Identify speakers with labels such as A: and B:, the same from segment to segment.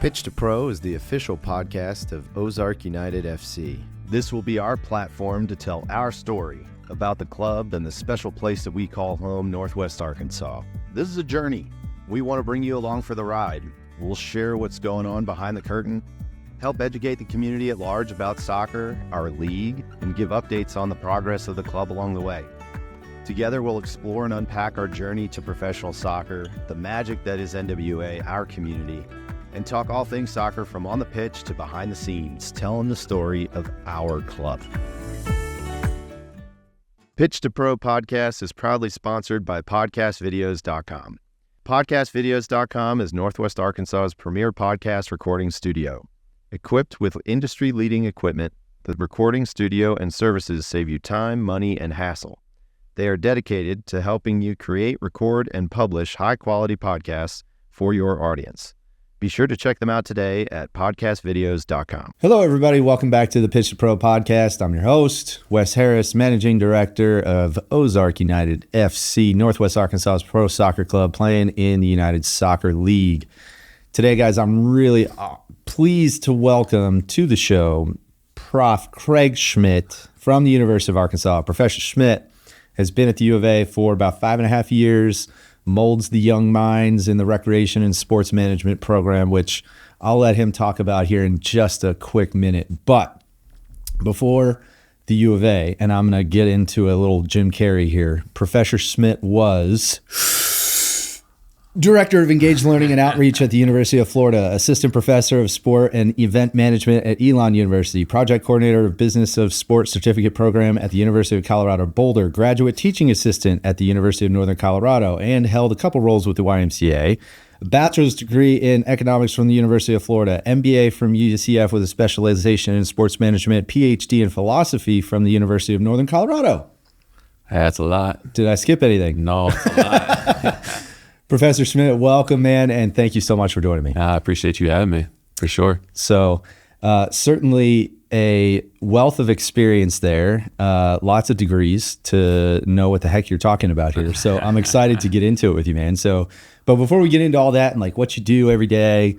A: Pitch to Pro is the official podcast of Ozark United FC. This will be our platform to tell our story about the club and the special place that we call home, Northwest Arkansas. This is a journey. We want to bring you along for the ride. We'll share what's going on behind the curtain, help educate the community at large about soccer, our league, and give updates on the progress of the club along the way. Together, we'll explore and unpack our journey to professional soccer, the magic that is NWA, our community, and talk all things soccer from on the pitch to behind the scenes, telling the story of our club. Pitch to Pro podcast is proudly sponsored by podcastvideos.com. Podcastvideos.com is Northwest Arkansas's premier podcast recording studio. Equipped with industry-leading equipment, the recording studio and services save you time, money, and hassle. They are dedicated to helping you create, record, and publish high-quality podcasts for your audience. Be sure to check them out today at podcastvideos.com.
B: Hello, everybody. Welcome back to the Pitch to Pro podcast. I'm your host, Wes Harris, Managing Director of Ozark United FC, Northwest Arkansas's pro soccer club playing in the United Soccer League. Today, guys, I'm really pleased to welcome to the show Prof. Craig Schmitt from the University of Arkansas. Professor Schmitt has been at the U of A for about 5.5 years, molds the young minds in the recreation and sports management program, which I'll let him talk about here in just a quick minute. But before the U of A, and I'm going to get into a little Jim Carrey here, Professor Schmitt was Director of Engaged Learning and Outreach at the University of Florida, Assistant Professor of Sport and Event Management at Elon University, Project Coordinator of Business of Sport Certificate Program at the University of Colorado Boulder, Graduate Teaching Assistant at the University of Northern Colorado, and held a couple roles with the YMCA, a bachelor's degree in economics from the University of Florida, MBA from UCF with a specialization in sports management, PhD in philosophy from the University of Northern Colorado.
C: That's a lot.
B: Did I skip anything?
C: No, it's a lot.
B: Professor Schmitt, welcome, man, and thank you so much for joining me.
C: I appreciate you having me, for sure.
B: So certainly a wealth of experience there, lots of degrees to know what the heck you're talking about here. So I'm excited to get into it with you, man. So, but before we get into all that and like what you do every day,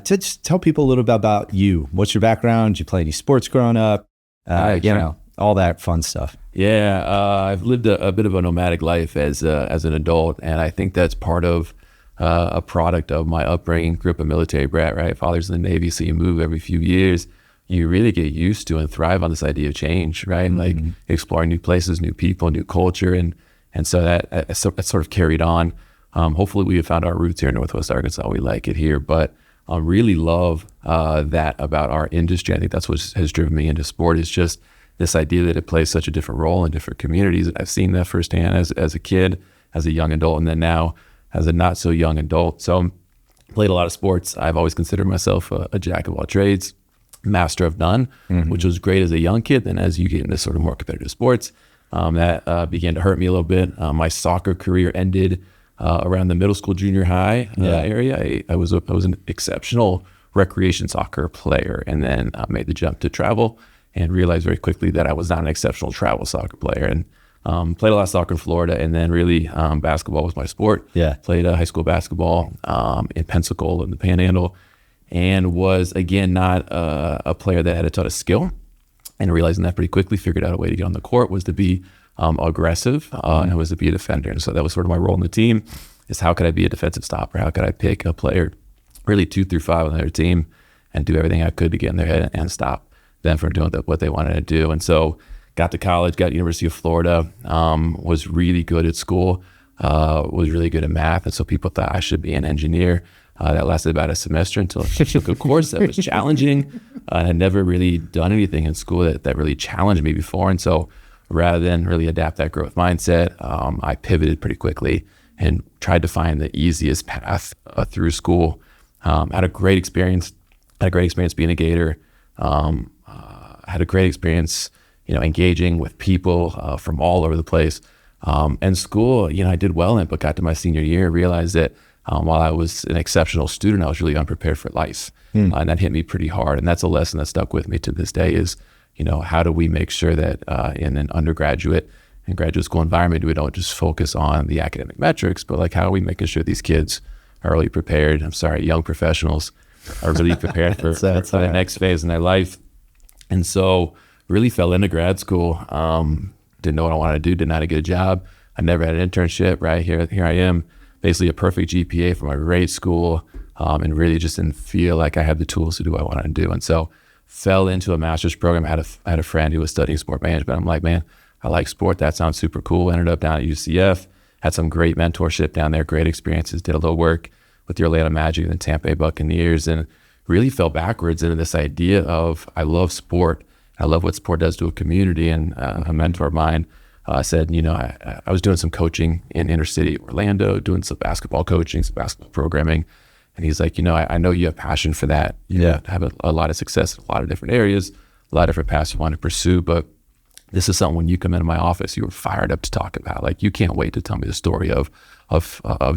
B: just tell people a little bit about you. What's your background? Did you play any sports growing up? All that fun stuff.
C: Yeah, I've lived a bit of a nomadic life as an adult, and I think that's part of a product of my upbringing. Grew up a military brat, right? Father's in the Navy, so you move every few years. You really get used to and thrive on this idea of change, right? Mm-hmm. Like exploring new places, new people, new culture, and so that sort of carried on. Hopefully we have found our roots here in Northwest Arkansas. We like it here, but I really love that about our industry. I think that's what has driven me into sport, is just this idea that it plays such a different role in different communities. I've seen that firsthand as a kid, as a young adult, and then now as a not so young adult. So played a lot of sports. I've always considered myself a jack of all trades, master of none, which was great as a young kid. Then as you get into sort of more competitive sports, that began to hurt me a little bit. My soccer career ended around the middle school, junior high area. I was an exceptional recreation soccer player, and then made the jump to travel and realized very quickly that I was not an exceptional travel soccer player, and played a lot of soccer in Florida, and then really basketball was my sport.
B: Yeah.
C: Played high school basketball in Pensacola in the Panhandle, and was, again, not a player that had a ton of skill, and realizing that pretty quickly, figured out a way to get on the court was to be aggressive, and was to be a defender. And so that was sort of my role in the team, is how could I be a defensive stopper? How could I pick a player really 2 through 5 on their team and do everything I could to get in their head and stop them from doing what they wanted to do. And so got to college, got to University of Florida, was really good at school, was really good at math. And so people thought I should be an engineer. That lasted about a semester until I took a course that was challenging. I had never really done anything in school that really challenged me before. And so rather than really adapt that growth mindset, I pivoted pretty quickly and tried to find the easiest path through school. Had a great experience being a Gator. Had a great experience, engaging with people from all over the place. And school, I did well in it, but got to my senior year, realized that while I was an exceptional student, I was really unprepared for life. And that hit me pretty hard. And that's a lesson that stuck with me to this day is, how do we make sure that in an undergraduate and graduate school environment, we don't just focus on the academic metrics, but like how are we making sure these kids are really prepared, young professionals are really prepared for the next phase in their life. And so really fell into grad school. Didn't know what I wanted to do, didn't know how to get a job. I never had an internship, right? Here I am, basically a perfect GPA from a great school, and really just didn't feel like I had the tools to do what I wanted to do. And so fell into a master's program. I had a friend who was studying sport management. I'm like, man, I like sport. That sounds super cool. Ended up down at UCF, had some great mentorship down there, great experiences, did a little work with the Orlando Magic and the Tampa Bay Buccaneers, and really fell backwards into this idea of, I love sport. I love what sport does to a community. And a mentor of mine said, I was doing some coaching in inner city Orlando, doing some basketball coaching, some basketball programming. And he's like, I know you have passion for that. You have a lot of success in a lot of different areas, a lot of different paths you want to pursue. But this is something when you come into my office, you were fired up to talk about. Like, you can't wait to tell me the story of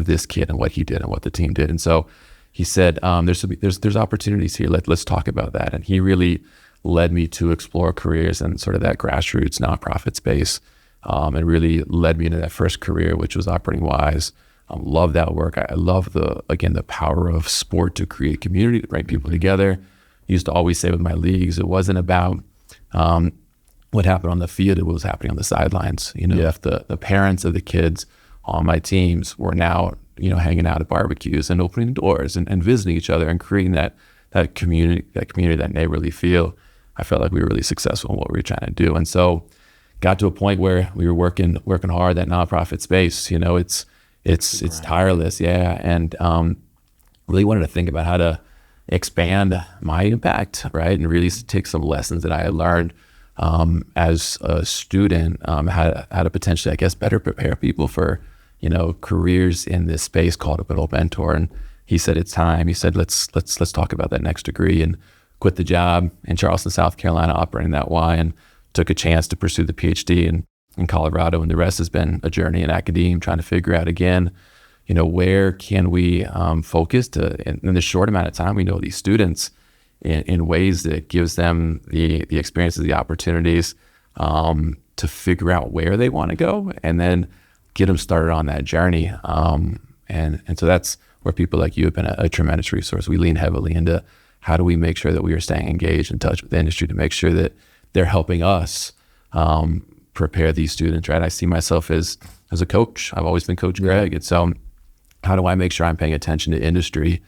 C: this kid and what he did and what the team did. And so he said, there's opportunities here. Let's talk about that. And he really led me to explore careers in sort of that grassroots nonprofit space, and really led me into that first career, which was Operating Wise. Love that work. I love the power of sport to create community, to bring people together. Used to always say with my leagues, it wasn't about what happened on the field, it was happening on the sidelines. If the parents of the kids on my teams were now, hanging out at barbecues and opening doors and visiting each other and creating that community, that neighborly feel, I felt like we were really successful in what we were trying to do. And so got to a point where we were working hard, that nonprofit space. It's tireless, and really wanted to think about how to expand my impact, right? And really take some lessons that I had learned as a student, how to potentially, I guess, better prepare people for, careers in this space called a middle mentor. And he said, it's time. He said, let's talk about that next degree, and quit the job in Charleston, South Carolina, operating that Y, and took a chance to pursue the PhD in Colorado. And the rest has been a journey in academia, trying to figure out again, where can we focus in the short amount of time we know these students in ways that gives them the experiences, the opportunities to figure out where they want to go, and then get them started on that journey. And so that's where people like you have been a tremendous resource. We lean heavily into how do we make sure that we are staying engaged, in touch with the industry, to make sure that they're helping us prepare these students, right? I see myself as a coach. I've always been Coach Craig. And so how do I make sure I'm paying attention to industry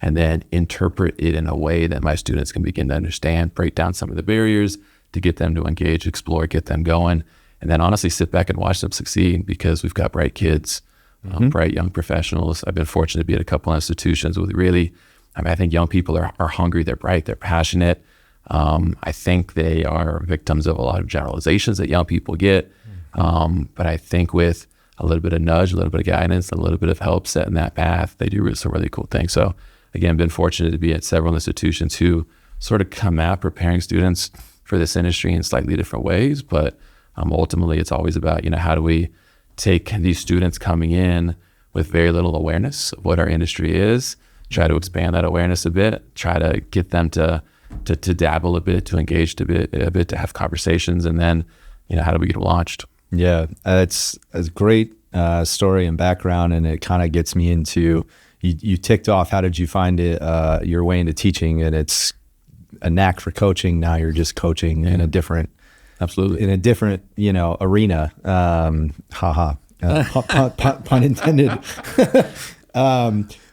C: and then interpret it in a way that my students can begin to understand, break down some of the barriers to get them to engage, explore, get them going, and then honestly sit back and watch them succeed, because we've got bright kids, bright young professionals. I've been fortunate to be at a couple institutions with really, I think young people are hungry, they're bright, they're passionate. I think they are victims of a lot of generalizations that young people get. But I think with a little bit of nudge, a little bit of guidance, a little bit of help setting that path, they do some really cool things. So again, been fortunate to be at several institutions who sort of come at preparing students for this industry in slightly different ways. But ultimately, it's always about, how do we take these students coming in with very little awareness of what our industry is, try to expand that awareness a bit, try to get them to dabble a bit, to engage a bit, to have conversations, and then, how do we get them launched?
B: Yeah, it's a great story and background, and it kind of gets me into, you ticked off, how did you find it, your way into teaching, and it's a knack for coaching. Now you're just coaching in a different,
C: absolutely,
B: in a different, arena. Pun intended.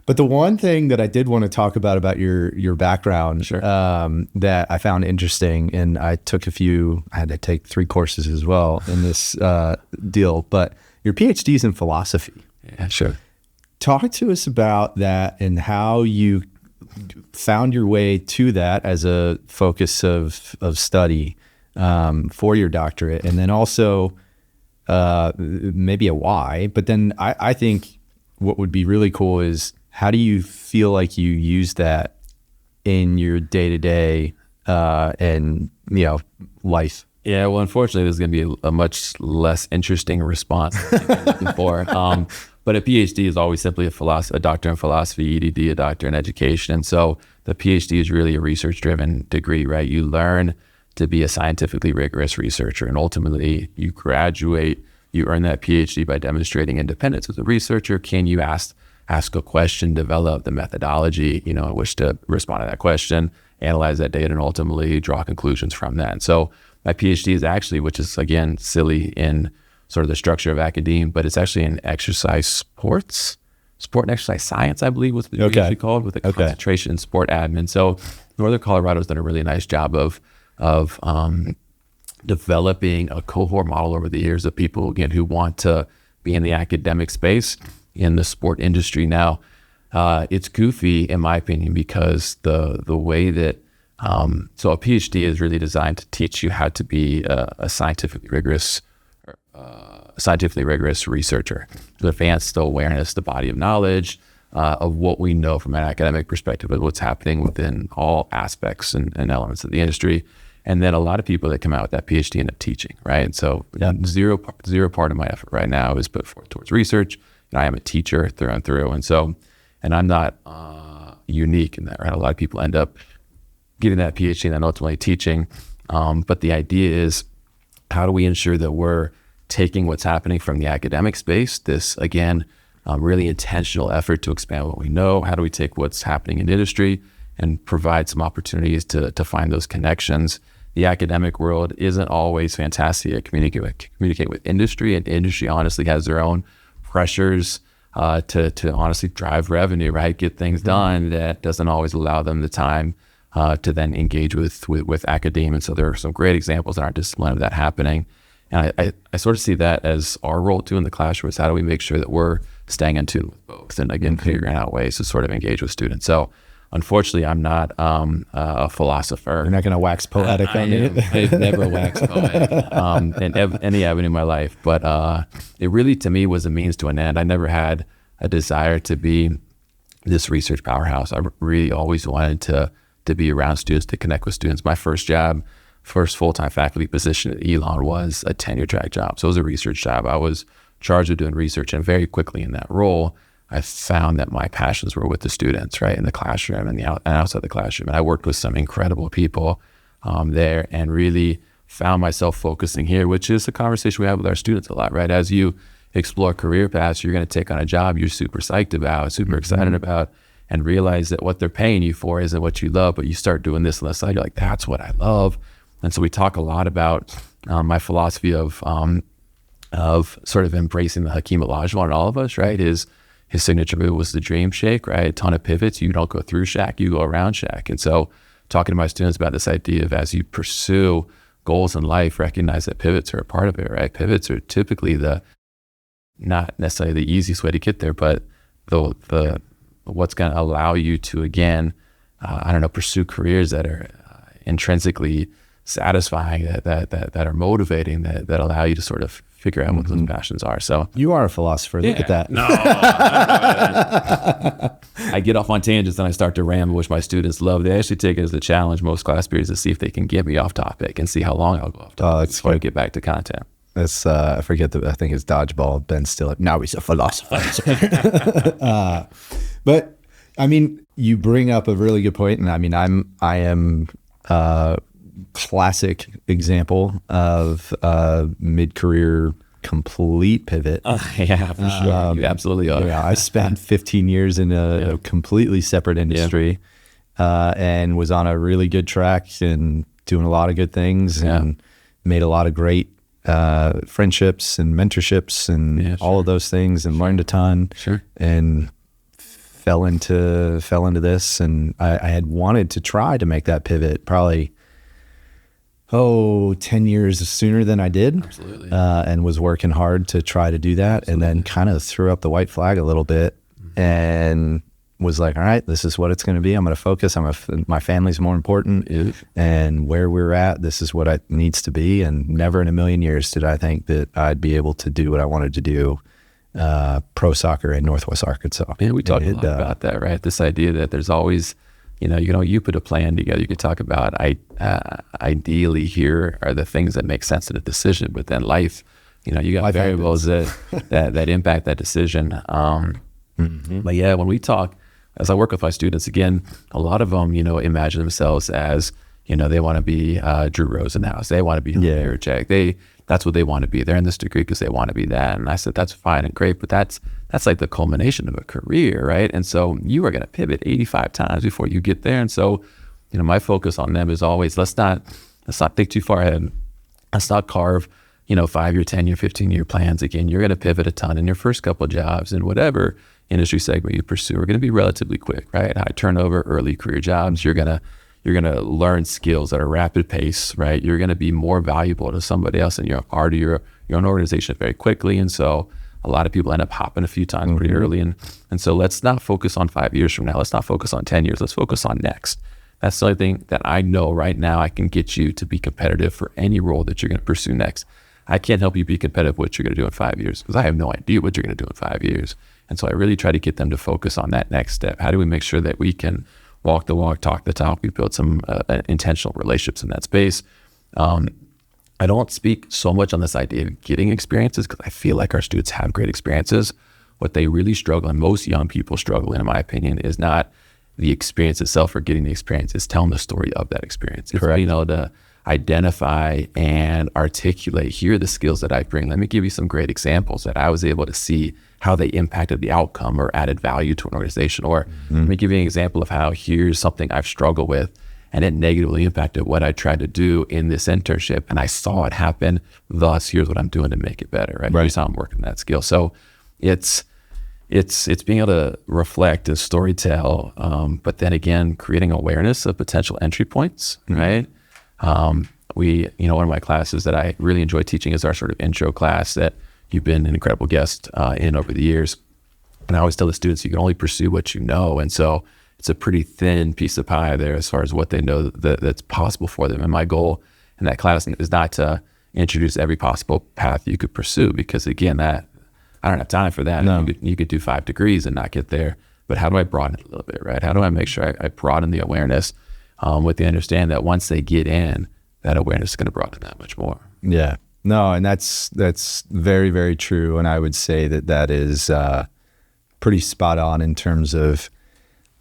B: But the one thing that I did want to talk about your background,
C: sure,
B: that I found interesting, and I had to take 3 courses as well in this deal, but your PhD's in philosophy.
C: Yeah, sure.
B: Talk to us about that and how you found your way to that as a focus of study for your doctorate, and then also maybe a why. But then I think what would be really cool is, how do you feel like you use that in your day-to-day and life?
C: Yeah, well, unfortunately, there's going to be a much less interesting response than I'm looking for. But a PhD is always simply a doctor in philosophy, EDD, a doctor in education. And so the PhD is really a research-driven degree, right? You learn to be a scientifically rigorous researcher, and ultimately you graduate, you earn that PhD by demonstrating independence as a researcher. Can you ask ask a question, develop the methodology, in which to respond to that question, analyze that data, and ultimately draw conclusions from that. And so my PhD is actually, which is again silly in sort of the structure of academia, but it's actually in sport and exercise science, I believe was usually called, with a concentration in sport admin. So Northern Colorado's done a really nice job of developing a cohort model over the years of people, again, who want to be in the academic space in the sport industry. Now, it's goofy in my opinion, because the way that so a PhD is really designed to teach you how to be a scientifically rigorous researcher, to advance the awareness, the body of knowledge of what we know from an academic perspective of what's happening within all aspects and elements of the industry. And then a lot of people that come out with that PhD end up teaching, right? And so zero part of my effort right now is put forth towards research. I am a teacher through and through. And I'm not unique in that, right? A lot of people end up getting that PhD and then ultimately teaching. But the idea is, how do we ensure that we're taking what's happening from the academic space, this, again, really intentional effort to expand what we know? How do we take what's happening in industry and provide some opportunities to find those connections? The academic world isn't always fantastic at communicate with industry, and industry honestly has their own pressures to honestly drive revenue, right? Get things done. That doesn't always allow them the time to then engage with academia. And so there are some great examples in our discipline of that happening. And I sort of see that as our role too in the classroom, is how do we make sure that we're staying in tune with both, and again, figuring out ways to sort of engage with students. So unfortunately, I'm not a philosopher.
B: You're not going to wax poetic on it.
C: I've never waxed poetic in any avenue of my life. But it really, to me, was a means to an end. I never had a desire to be this research powerhouse. I really always wanted to be around students, to connect with students. My first full-time faculty position at Elon was a tenure track job. So it was a research job. I was charged with doing research, and very quickly in that role, I found that my passions were with the students, right, in the classroom and outside the classroom. And I worked with some incredible people there, and really found myself focusing here, which is a conversation we have with our students a lot, right? As you explore career paths, you're going to take on a job you're super psyched about, super excited about, and realize that what they're paying you for isn't what you love, but you start doing this on the side, you're like, that's what I love. And so we talk a lot about my philosophy of sort of embracing the Hakeem Olajuwon in all of us, right? His signature move was the dream shake, right? A ton of pivots. You don't go through Shaq, you go around Shaq. And so talking to my students about this idea of, as you pursue goals in life, recognize that pivots are a part of it, right? Pivots are typically not necessarily the easiest way to get there, but the what's going to allow you to, again, pursue careers that are intrinsically satisfying, that are motivating, that allow you to sort of figure out what those passions are. So
B: you are a philosopher. Look at that.
C: No, I get off on tangents and I start to ramble, which my students love. They actually take it as a challenge most class periods to see if they can get me off topic and see how long I'll go off topic before I get back to content.
B: That's I forget I think it's dodgeball. Ben Stiller. Now he's a philosopher. But I mean, you bring up a really good point, and I mean, I am classic example of mid-career complete pivot.
C: Yeah, for sure. You absolutely are.
B: Yeah, I spent 15 years in a completely separate industry, and was on a really good track and doing a lot of good things, and made a lot of great friendships and mentorships and all of those things, and learned a ton. And fell into this, and I had wanted to try to make that pivot probably 10 years sooner than I did.
C: Absolutely.
B: And was working hard to try to do that. Absolutely. And then kind of threw up the white flag a little bit, and was like, all right, this is what it's going to be. I'm going to focus. My family's more important, and where we're at, this is what it needs to be. And never in a million years did I think that I'd be able to do what I wanted to do, pro soccer in Northwest Arkansas.
C: Yeah, we talked a lot about that, right? This idea that there's always, you put a plan together. You could talk about, ideally, here are the things that make sense in a decision, but then life, you got life variables that impact that decision. But yeah, when we talk, as I work with my students, again, a lot of them, imagine themselves as, they want to be Drew Rosenhaus. They want to be Jack. They that's what they want to be. They're in this degree because they want to be that. And I said, that's fine and great, but that's like the culmination of a career, right? And so you are going to pivot 85 times before you get there. And so, my focus on them is always, let's not think too far ahead. Let's not carve, 5-year, 10-year, 15-year plans. Again, you're going to pivot a ton in your first couple of jobs, and whatever industry segment you pursue are going to be relatively quick, right? High turnover, early career jobs. You're going to learn skills at a rapid pace, right? You're going to be more valuable to somebody else in your own organization very quickly. And so a lot of people end up hopping a few times pretty early. And so let's not focus on 5 years from now. Let's not focus on 10 years. Let's focus on next. That's the only thing that I know right now I can get you to be competitive for any role that you're going to pursue next. I can't help you be competitive what you're going to do in 5 years because I have no idea what you're going to do in 5 years. And so I really try to get them to focus on that next step. How do we make sure that we can walk the walk, talk the talk? We build some intentional relationships in that space. I don't speak so much on this idea of getting experiences because I feel like our students have great experiences. What they really struggle, and most young people struggle in my opinion, is not the experience itself or getting the experience. It's telling the story of that experience. It's being able to identify and articulate, here are the skills that I bring. Let me give you some great examples that I was able to see how they impacted the outcome or added value to an organization. Or let me give you an example of how here's something I've struggled with and it negatively impacted what I tried to do in this internship. And I saw it happen. Thus, here's what I'm doing to make it better, right? Here's how I'm working that skill. So it's being able to reflect and storytell, but then again, creating awareness of potential entry points, right? One of my classes that I really enjoy teaching is our sort of intro class that you've been an incredible guest in over the years. And I always tell the students, you can only pursue what you know. And so it's a pretty thin piece of pie there as far as what they know that's possible for them. And my goal in that class is not to introduce every possible path you could pursue, because again, that I don't have time for that. No. You could do 5 degrees and not get there. But how do I broaden it a little bit, right? How do I make sure I broaden the awareness with the understanding that once they get in, that awareness is going to broaden that much more.
B: Yeah. No, and that's very, very true. And I would say that is pretty spot on in terms of,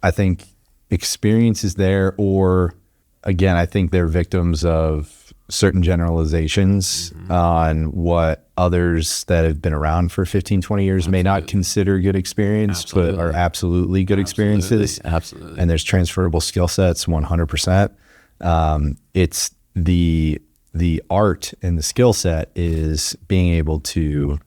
B: I think, experience is there, or again, I think they're victims of certain generalizations on what others that have been around for 15, 20 years may not consider good experience, but are absolutely good experiences.
C: Absolutely.
B: And there's transferable skill sets 100%. It's the art and the skill set is being able to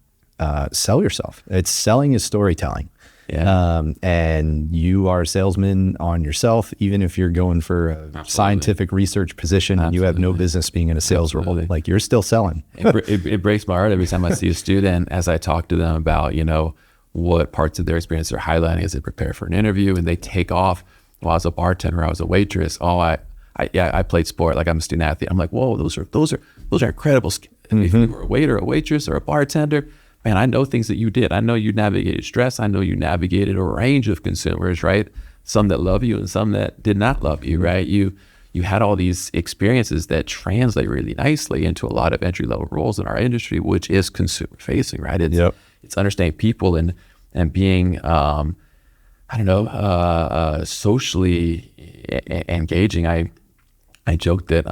B: sell yourself. Selling is storytelling.
C: Yeah.
B: And you are a salesman on yourself, even if you're going for a scientific research position and you have no business being in a sales role, like you're still selling.
C: It breaks my heart every time I see a student as I talk to them about, what parts of their experience they're highlighting as they prepare for an interview, and they take off. Well, I was a bartender, I was a waitress. I played sport, like I'm a student athlete. I'm like, whoa, those are incredible skills. If you were a waiter, a waitress, or a bartender, man, I know things that you did. I know you navigated stress. I know you navigated a range of consumers, right? Some that love you and some that did not love you, right? You had all these experiences that translate really nicely into a lot of entry-level roles in our industry, which is consumer-facing, right? It's understanding people and being, socially engaging. I joked that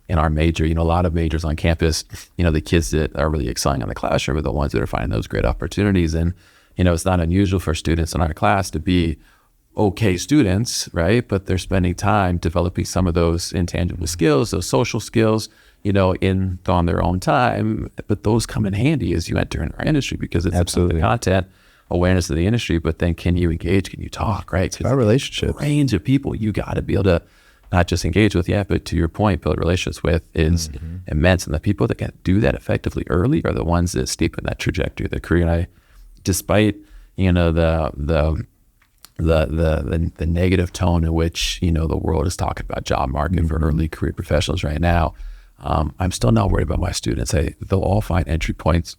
C: in our major, a lot of majors on campus, the kids that are really excelling in the classroom are the ones that are finding those great opportunities. And, it's not unusual for students in our class to be okay students, right? But they're spending time developing some of those intangible skills, those social skills, on their own time. But those come in handy as you enter in our industry, because it's absolutely the content, awareness of the industry, but then can you engage? Can you talk, right?
B: It's our relationship.
C: Range of people you got to be able to not just engage with, but to your point, build relationships with is immense. And the people that can do that effectively early are the ones that steepen that trajectory of their career. And despite, the negative tone in which, the world is talking about job market for early career professionals right now, I'm still not worried about my students. They'll all find entry points.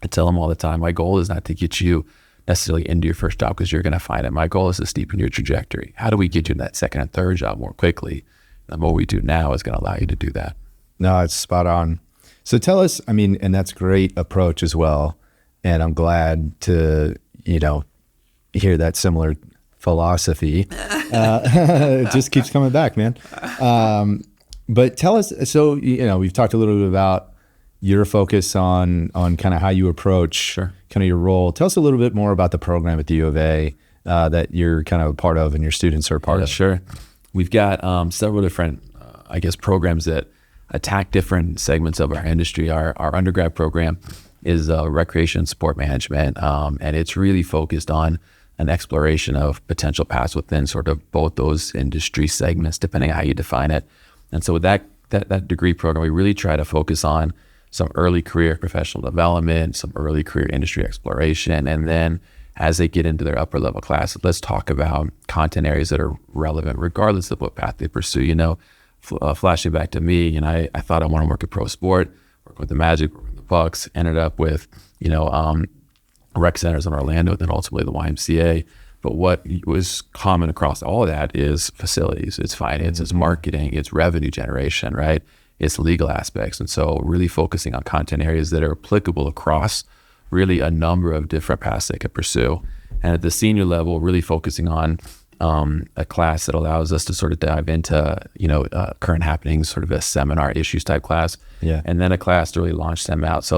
C: I tell them all the time, my goal is not to get you necessarily into your first job because you're going to find it. My goal is to steepen your trajectory. How do we get you in that second and third job more quickly? And what we do now is going to allow you to do that.
B: No, it's spot on. So tell us, and that's a great approach as well. And I'm glad to, hear that similar philosophy. It just keeps coming back, man. But tell us, so, we've talked a little bit about, your focus on kind of how you approach kind of your role. Tell us a little bit more about the program at the U of A that you're kind of a part of and your students are a part of.
C: Sure. We've got several different, programs that attack different segments of our industry. Our undergrad program is recreation sport management, and it's really focused on an exploration of potential paths within sort of both those industry segments, depending on how you define it. And so with that degree program, we really try to focus on some early career professional development, some early career industry exploration, and then as they get into their upper level classes, let's talk about content areas that are relevant regardless of what path they pursue. Flashing back to me, I thought I want to work at pro sport, work with the Magic, work with the Bucks, ended up with, rec centers in Orlando, then ultimately the YMCA. But what was common across all of that is facilities, it's finance, it's marketing, it's revenue generation, right? It's legal aspects. And so really focusing on content areas that are applicable across really a number of different paths they could pursue. And at the senior level, really focusing on a class that allows us to sort of dive into, current happenings, sort of a seminar issues type class.
B: Yeah.
C: And then a class to really launch them out. So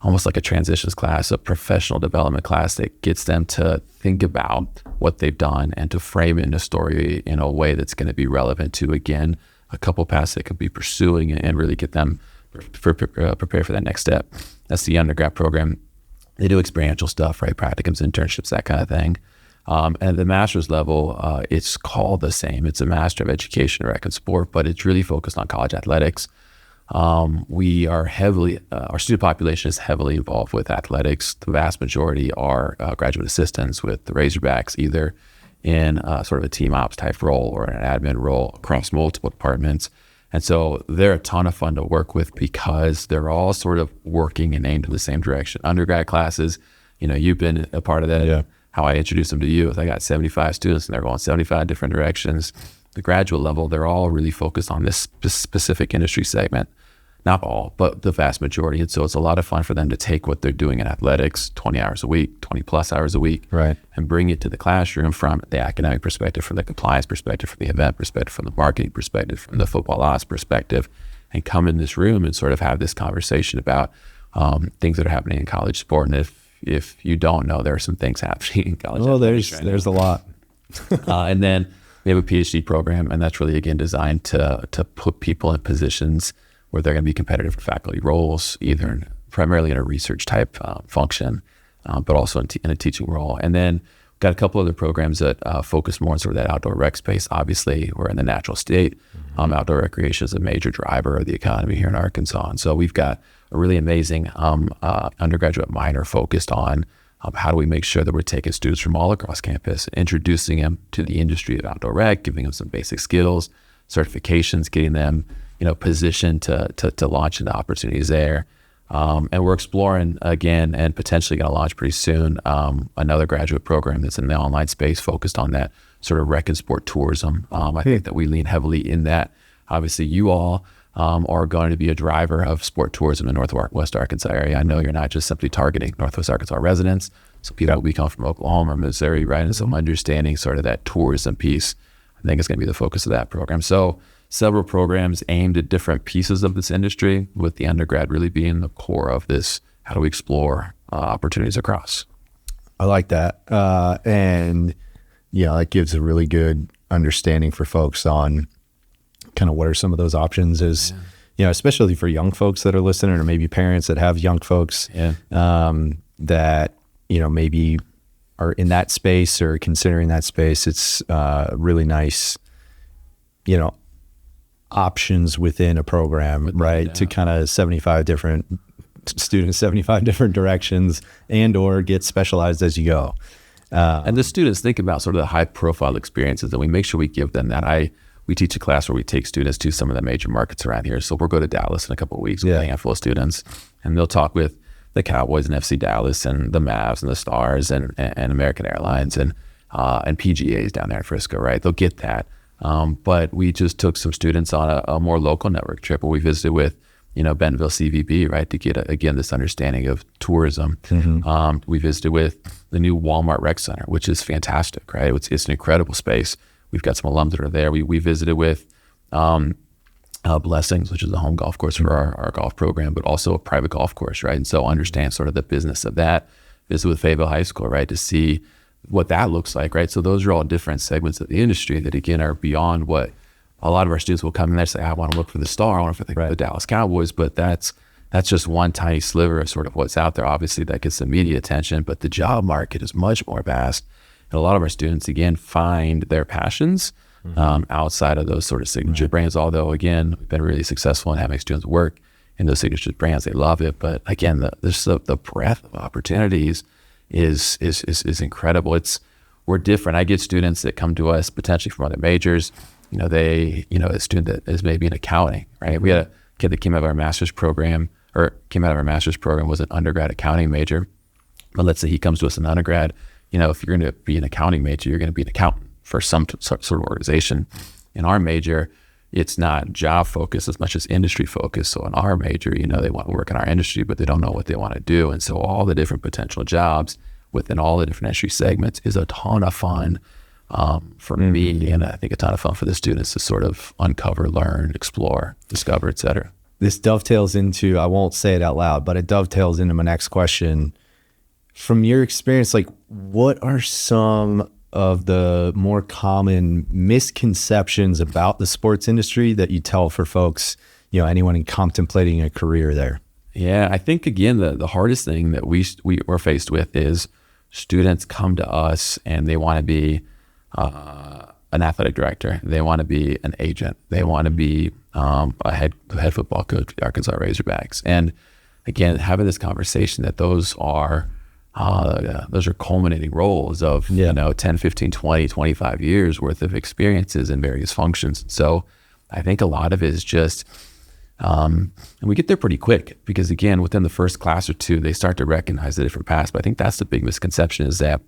C: almost like a transitions class, a professional development class that gets them to think about what they've done and to frame it in a story in a way that's going to be relevant to, again, a couple paths they could be pursuing and really get them prepared for that next step. That's the undergrad program. They do experiential stuff, right? Practicums, internships, that kind of thing. And at the master's level, it's called the same. It's a Master of Education in Rec and Sport, but it's really focused on college athletics. We are our student population is heavily involved with athletics. The vast majority are graduate assistants with the Razorbacks, either in sort of a team ops type role or an admin role across multiple departments. And so they're a ton of fun to work with because they're all sort of working and aimed in the same direction. Undergrad classes, you've been a part of that.
B: Yeah.
C: How I introduced them to you is I got 75 students and they're going 75 different directions. The graduate level, they're all really focused on this specific industry segment. Not all, but the vast majority. And so it's a lot of fun for them to take what they're doing in athletics, 20 hours a week, 20 plus hours a week,
B: right,
C: and bring it to the classroom from the academic perspective, from the compliance perspective, from the event perspective, from the marketing perspective, from the football ops perspective, and come in this room and sort of have this conversation about things that are happening in college sport. And if you don't know, there are some things happening in college.
B: Well, there's a lot.
C: And then we have a PhD program, and that's really, again, designed to put people in positions where they're going to be competitive for faculty roles, either primarily in a research type function, but also in a teaching role. And then we've got a couple other programs that focus more on sort of that outdoor rec space. Obviously, we're in the natural state. Outdoor recreation is a major driver of the economy here in Arkansas. And so we've got a really amazing undergraduate minor focused on how do we make sure that we're taking students from all across campus, introducing them to the industry of outdoor rec, giving them some basic skills, certifications, getting them positioned to launch into opportunities there. And we're exploring again and potentially going to launch pretty soon another graduate program that's in the online space focused on that sort of rec and sport tourism. I think that we lean heavily in that. Obviously, you all are going to be a driver of sport tourism in Northwest Arkansas area. I know you're not just simply targeting Northwest Arkansas residents. So people will come from Oklahoma or Missouri, right? And so understanding sort of that tourism piece, I think is going to be the focus of that program. So several programs aimed at different pieces of this industry, with the undergrad really being the core of this. How do we explore opportunities across?
B: I like that. And that gives a really good understanding for folks on kind of what are some of those options is, especially for young folks that are listening, or maybe parents that have young folks that, maybe are in that space or considering that space. It's really nice, options within a program, right? To kind of 75 different students, 75 different directions, and or get specialized as you go.
C: And the students think about sort of the high profile experiences, and we make sure we give them that. We teach a class where we take students to some of the major markets around here. So we'll go to Dallas in a couple of weeks with a handful of students, and they'll talk with the Cowboys and FC Dallas and the Mavs and the Stars and American Airlines and PGAs down there in Frisco, right? They'll get that. But we just took some students on a more local network trip where we visited with, Bentonville CVB, right? To get, again, this understanding of tourism. We visited with the new Walmart Rec Center, which is fantastic, right? It's an incredible space. We've got some alums that are there. We visited with Blessings, which is a home golf course for our golf program, but also a private golf course, right? And so understand sort of the business of that. Visit with Fayetteville High School, right, to see what that looks like, right? So those are all different segments of the industry that, again, are beyond what a lot of our students will come in there and say, I want to look for the star, I want to look for the Dallas Cowboys, but that's just one tiny sliver of sort of what's out there. Obviously, that gets the media attention, but the job market is much more vast. And a lot of our students, again, find their passions outside of those sort of signature brands, although, again, we've been really successful in having students work in those signature brands. They love it. But again, the breadth of opportunities is incredible. We're different. I get students that come to us potentially from other majors. A student that is maybe in accounting, right? We had a kid that came out of our master's program was an undergrad accounting major. But let's say he comes to us in undergrad, if you're going to be an accounting major, you're going to be an accountant for some sort of organization. In our major, it's not job focused as much as industry focused. So in our major, they want to work in our industry, but they don't know what they want to do. And so all the different potential jobs within all the different industry segments is a ton of fun for me, and I think a ton of fun for the students to sort of uncover, learn, explore, discover, et cetera.
B: This dovetails into, I won't say it out loud, but it dovetails into my next question. From your experience, like, what are some of the more common misconceptions about the sports industry that you tell for folks, anyone contemplating a career there?
C: Yeah, I think, again, the hardest thing that we are faced with is students come to us and they want to be an athletic director. They want to be an agent. They want to be a head football coach for the Arkansas Razorbacks. And again, having this conversation that those are culminating roles of 10, 15, 20, 25 years worth of experiences in various functions. So I think a lot of it is just, and we get there pretty quick because, again, within the first class or two, they start to recognize the different paths. But I think that's the big misconception, is that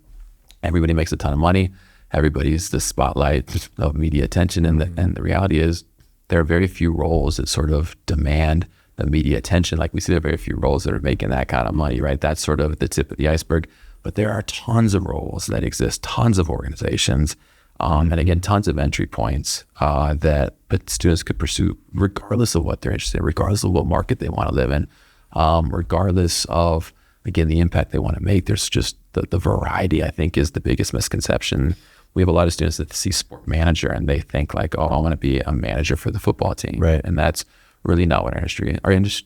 C: everybody makes a ton of money. Everybody's the spotlight of media attention. And the reality is there are very few roles that sort of demand the media attention. Like we see, there are very few roles that are making that kind of money, right? That's sort of the tip of the iceberg. But there are tons of roles that exist, tons of organizations, and again, tons of entry points that students could pursue regardless of what they're interested in, regardless of what market they want to live in, regardless of, again, the impact they want to make. There's just the variety, I think, is the biggest misconception. We have a lot of students that see sport manager and they think like, oh, I want to be a manager for the football team.
B: Right.
C: And that's really not what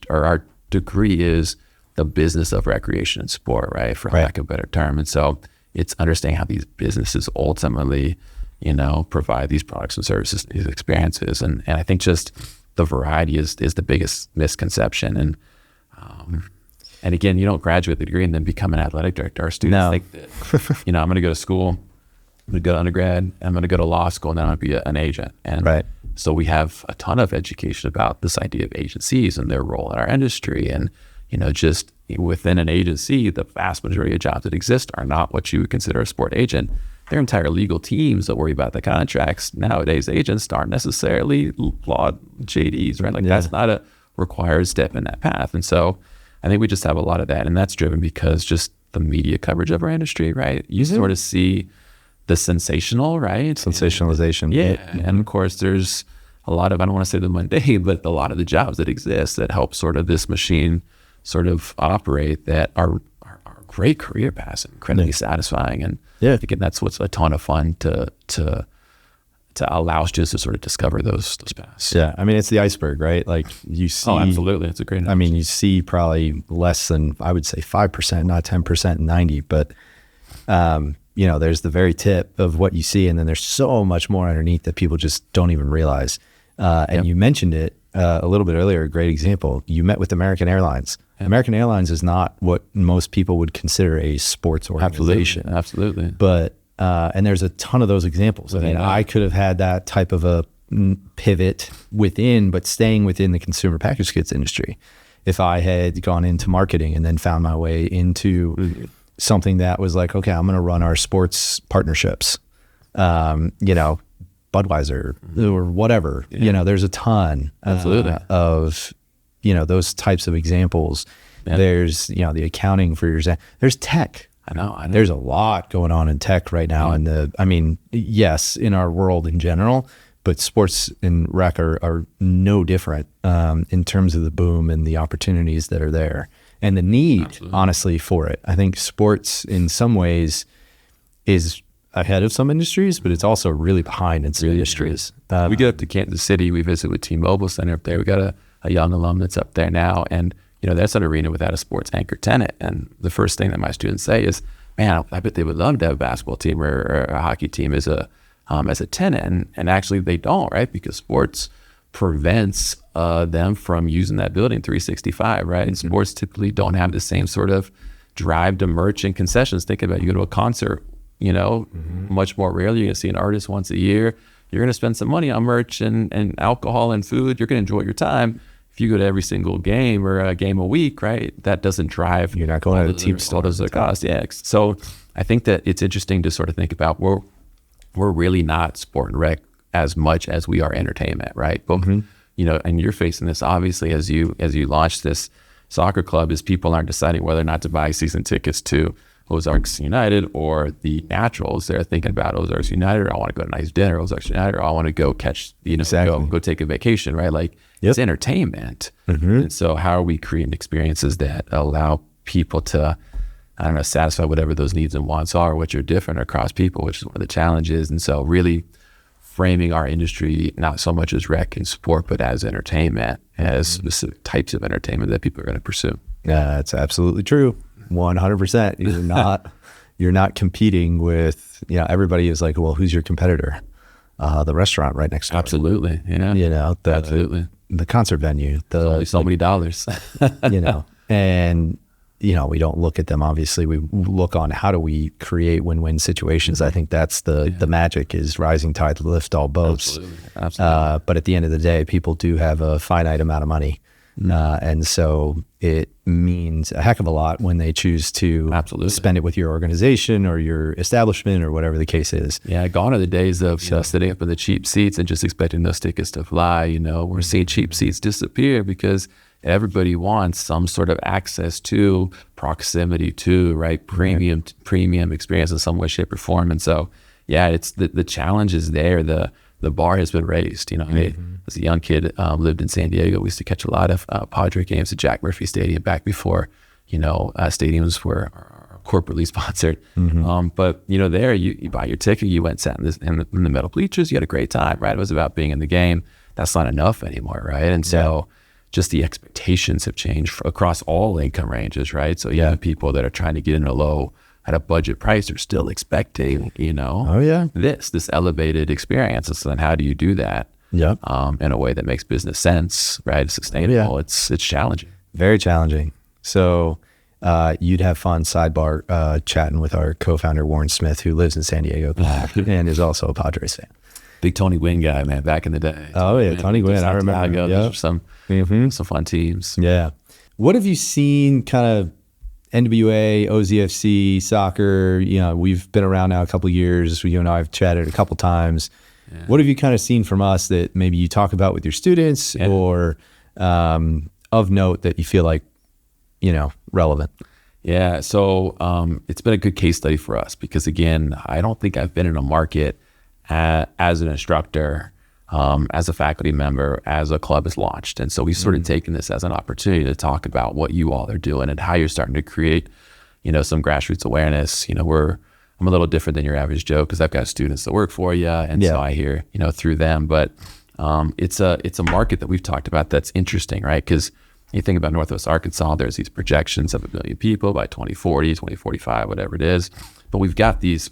C: our degree is, the business of recreation and sport, right? For lack of a better term. And so it's understanding how these businesses ultimately, provide these products and services, these experiences. And I think just the variety is the biggest misconception. And again, you don't graduate the degree and then become an athletic director. Our students think that, I'm going to go to school, I'm going to go to undergrad, I'm going to go to law school, and then I'm going to be an agent. And so we have a ton of education about this idea of agencies and their role in our industry. And, just within an agency, the vast majority of jobs that exist are not what you would consider a sport agent. There are entire legal teams that worry about the contracts. Nowadays, agents aren't necessarily law JDs, right? Like that's not a required step in that path. And so I think we just have a lot of that. And that's driven because just the media coverage of our industry, right? You sort of see the sensational, right?
B: Sensationalization.
C: And of course, there's a lot of, I don't want to say the mundane, but a lot of the jobs that exist that help sort of this machine sort of operate that are great career paths, incredibly satisfying. And again, that's what's a ton of fun to allow students to sort of discover those paths.
B: Yeah. I mean, it's the iceberg, right? Like you see.
C: Oh, absolutely. It's a great analogy.
B: I mean, you see probably less than, I would say 5%, not 10%, 90, but there's the very tip of what you see. And then there's so much more underneath that people just don't even realize. And you mentioned it a little bit earlier, a great example. You met with American Airlines. American Airlines is not what most people would consider a sports organization.
C: Absolutely.
B: But, and there's a ton of those examples. I mean, I could have had that type of a pivot but staying within the consumer packaged goods industry. If I had gone into marketing and then found my way into something that was like, okay, I'm going to run our sports partnerships, Budweiser or whatever, there's a ton of, those types of examples. There's, the accounting for your, there's tech.
C: I know.
B: There's a lot going on in tech right now. And yes, in our world in general, but sports and rec are no different in terms of the boom and the opportunities that are there and the need, Absolutely. Honestly, for it. I think sports in some ways is ahead of some industries, but it's also really behind in some industries.
C: We get up to Kansas City, we visit with T-Mobile Center up there. We got a young alum that's up there now, and that's an arena without a sports anchor tenant. And the first thing that my students say is, man, I bet they would love to have a basketball team or a hockey team as a tenant. And actually they don't, right? Because sports prevents them from using that building 365, right? And sports typically don't have the same sort of drive to merch and concessions. Think about it, you go to a concert, much more rarely. You're going to see an artist once a year. You're going to spend some money on merch and alcohol and food. You're going to enjoy your time. If you go to every single game or a game a week, right, that doesn't drive.
B: You're not going to the team store.
C: All those costs. Yeah. So I think that it's interesting to sort of think about we're really not sport and rec as much as we are entertainment, right? But and you're facing this obviously as you launch this soccer club, is people aren't deciding whether or not to buy season tickets to Ozark United or the Naturals. They're thinking about Ozark United, or I want to go to a nice dinner, Ozark United, or I want to go catch,
B: Exactly.
C: go take a vacation, right? Like it's entertainment. And so how are we creating experiences that allow people to, I don't know, satisfy whatever those needs and wants are, which are different across people, which is one of the challenges. And so really framing our industry, not so much as rec and sport, but as entertainment, as specific types of entertainment that people are going to pursue.
B: Yeah, that's absolutely true. 100%. You're not competing with, everybody is like, well, who's your competitor? The restaurant right next door.
C: Absolutely. Yeah. Absolutely.
B: The concert venue,
C: only so many dollars,
B: and, we don't look at them. Obviously we look on how do we create win-win situations. I think that's the magic, is rising tide to lift all boats.
C: Absolutely.
B: But at the end of the day, people do have a finite amount of money. And so it means a heck of a lot when they choose to spend it with your organization or your establishment or whatever the case is.
C: Yeah, gone are the days of sitting up in the cheap seats and just expecting those tickets to fly. We're seeing cheap seats disappear because everybody wants some sort of access to, proximity to, right? Premium experience in some way, shape, or form. And so, yeah, it's the challenge is there. The bar has been raised. As a young kid, lived in San Diego. We used to catch a lot of Padre games at Jack Murphy Stadium back before, stadiums were corporately sponsored. But there, you buy your ticket, you went, sat in the metal bleachers, you had a great time, right? It was about being in the game. That's not enough anymore, right? And so just the expectations have changed across all income ranges, right? So people that are trying to get in at a budget price are still expecting, this elevated experience. And so then how do you do that in a way that makes business sense, right? Sustainable. It's challenging.
B: Very challenging. So you'd have fun sidebar chatting with our co-founder, Warren Smith, who lives in San Diego and is also a Padres fan.
C: Big Tony Gwynn guy, man, back in the day.
B: Oh, yeah, Tony Gwynn. I remember.
C: Those are some fun teams.
B: Yeah. What have you seen kind of NWA, OZFC, soccer? We've been around now a couple of years. You and I have chatted a couple times. Yeah. What have you kind of seen from us that maybe you talk about with your students or of note that you feel like, relevant?
C: Yeah. So it's been a good case study for us because, again, I don't think I've been in a market as an instructor, as a faculty member, as a club is launched. And so we've sort of taken this as an opportunity to talk about what you all are doing and how you're starting to create, some grassroots awareness. I'm a little different than your average Joe because I've got students that work for you. And so I hear, through them, but it's a market that we've talked about that's interesting, right? Because you think about Northwest Arkansas, there's these projections of 1 million people by 2040, 2045, whatever it is. But we've got these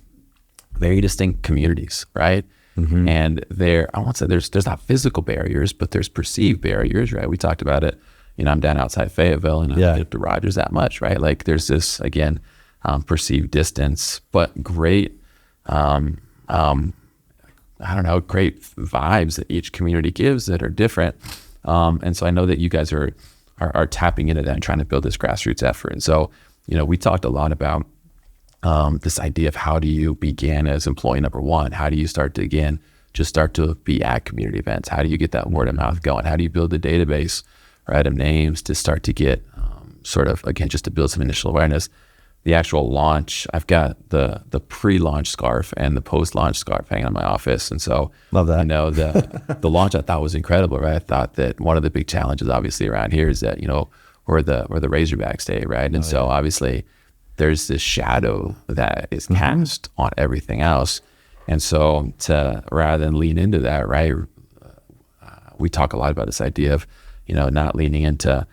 C: very distinct communities, right? And I won't say there's not physical barriers, but there's perceived barriers, right? We talked about it. I'm down outside Fayetteville and I don't get up to Rogers that much, right? Like there's this, again, perceived distance, but great, great vibes that each community gives that are different. And so I know that you guys are tapping into that and trying to build this grassroots effort. And so, we talked a lot about this idea of how do you begin as employee number one? How do you start to, again, just start to be at community events? How do you get that word of mouth going? How do you build a database, right, of names to start to get sort of, again, just to build some initial awareness? the actual launch, I've got the pre-launch scarf and the post-launch scarf hanging in my office. And so,
B: Love that.
C: you know, the launch I thought was incredible, right? I thought that one of the big challenges obviously around here is that, you know, where the Razorbacks stay, right? And so obviously there's this shadow that is cast on everything else. And so rather than lean into that, right, we talk a lot about this idea of, you know, not leaning into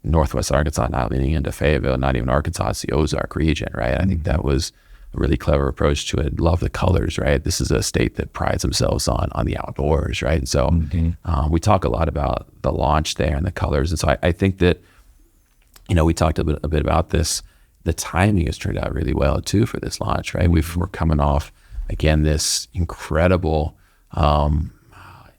C: Northwest Arkansas, not leaning into Fayetteville, not even Arkansas, it's the Ozark region, right? I think that was a really clever approach to it. Love the colors, right? This is a state that prides themselves on the outdoors, right? And so we talk a lot about the launch there and the colors. And so I think that, you know, we talked a bit about this. The timing has turned out really well too for this launch, right? We're coming off, again, this incredible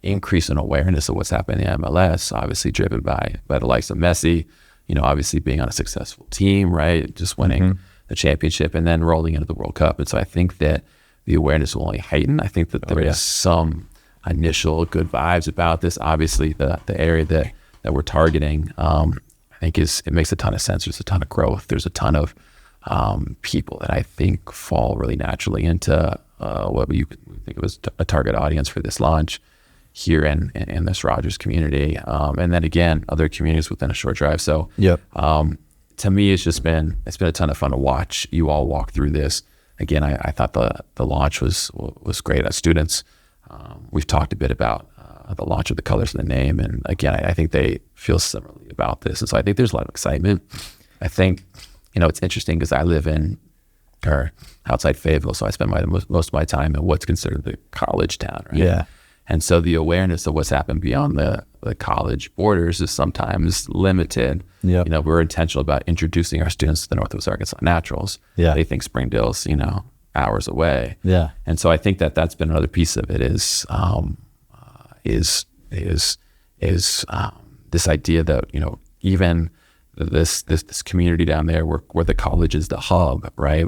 C: increase in awareness of what's happening in MLS, obviously driven by the likes of Messi, you know, obviously being on a successful team, right? Just winning the championship and then rolling into the World Cup. And so I think that the awareness will only heighten. I think that there is some initial good vibes about this. Obviously, the area that we're targeting, I think it makes a ton of sense. There's a ton of growth. There's a ton of people that I think fall really naturally into what you could think of as a target audience for this launch here in this Rogers community, and then again other communities within a short drive. So to me, it's been a ton of fun to watch you all walk through this. Again, I thought the launch was great. As students, we've talked a bit about the launch of the colors of the name, and again, I think they feel similarly about this, and so I think there's a lot of excitement. I think, you know, it's interesting because I live outside Fayetteville, so I spend most of my time in what's considered the college town, right?
B: Yeah.
C: And so the awareness of what's happened beyond the college borders is sometimes limited.
B: Yep.
C: You know, we're intentional about introducing our students to the Northwest Arkansas Naturals.
B: Yeah.
C: They think Springdale's, you know, hours away.
B: Yeah.
C: And so I think that's been another piece of it is this idea that, you know, even this community down there where the college is the hub, right?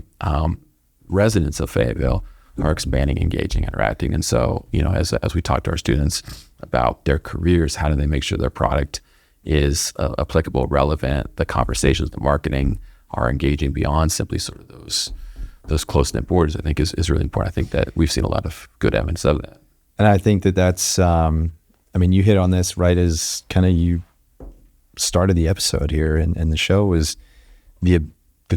C: Residents of Fayetteville are expanding, engaging, interacting. And so, you know, as we talk to our students about their careers, how do they make sure their product is applicable, relevant, the conversations, the marketing are engaging beyond simply sort of those close-knit borders, I think is really important. I think that we've seen a lot of good evidence of that.
B: And I think that's, I mean, you hit on this right as kind of you started the episode here, and the show was the